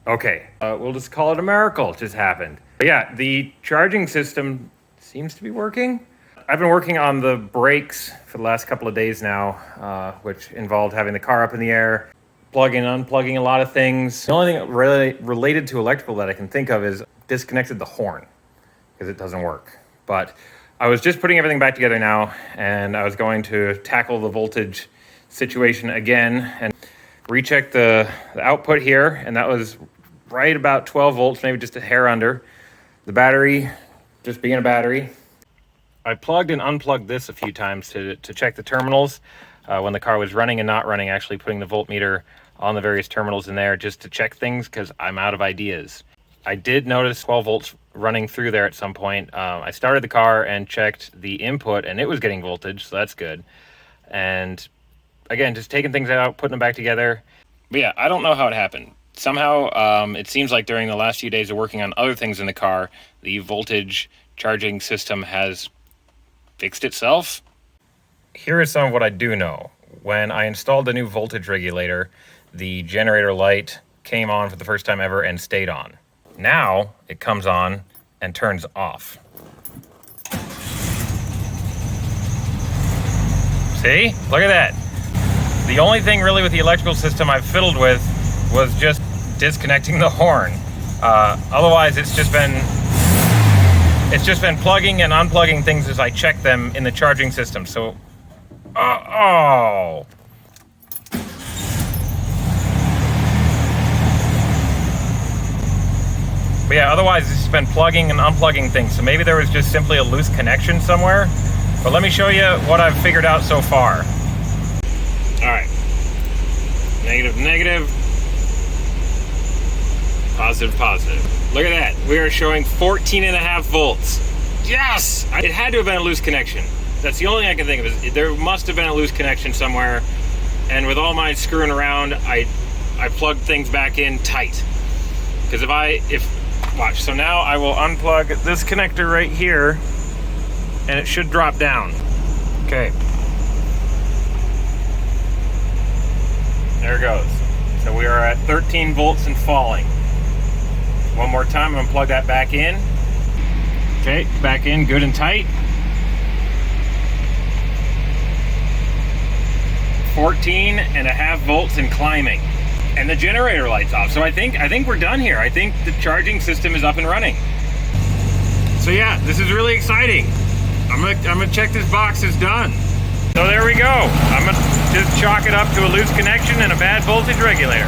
Okay, we'll just call it a miracle just happened. But yeah, the charging system seems to be working. I've been working on the brakes for the last couple of days now, which involved having the car up in the air, plugging and unplugging a lot of things. The only thing really related to electrical that I can think of is disconnected the horn because it doesn't work. But I was just putting everything back together now, and I was going to tackle the voltage situation again and recheck the output here, and that was right about 12 volts, maybe just a hair under. The battery, just being a battery. I plugged and unplugged this a few times to check the terminals when the car was running and not running, actually putting the voltmeter on the various terminals in there just to check things because I'm out of ideas. I did notice 12 volts running through there at some point. I started the car and checked the input and it was getting voltage, so that's good. And again, just taking things out, putting them back together. But yeah, I don't know how it happened. Somehow, it seems like during the last few days of working on other things in the car, the voltage charging system has fixed itself. Here is some of what I do know. When I installed the new voltage regulator, the generator light came on for the first time ever and stayed on. Now it comes on and turns off. See? Look at that. The only thing really with the electrical system I've fiddled with was just disconnecting the horn. Otherwise, it's just been plugging and unplugging things as I check them in the charging system. So, oh. But yeah, otherwise it's just been plugging and unplugging things. So maybe there was just simply a loose connection somewhere. But let me show you what I've figured out so far. All right, negative, negative, positive, positive. Look at that, we are showing 14.5 volts. Yes! It had to have been a loose connection. That's the only thing I can think of, is there must have been a loose connection somewhere. And with all my screwing around, I plugged things back in tight. Because watch, so now I will unplug this connector right here, and it should drop down. Okay. There it goes. So we are at 13 volts and falling. One more time, I'm gonna plug that back in. Okay, back in, good and tight. 14.5 volts and climbing. And the generator light's off. So I think we're done here. I think the charging system is up and running. So yeah, this is really exciting. I'm gonna check this box is done. So there we go. I'm gonna just chalk it up to a loose connection and a bad voltage regulator.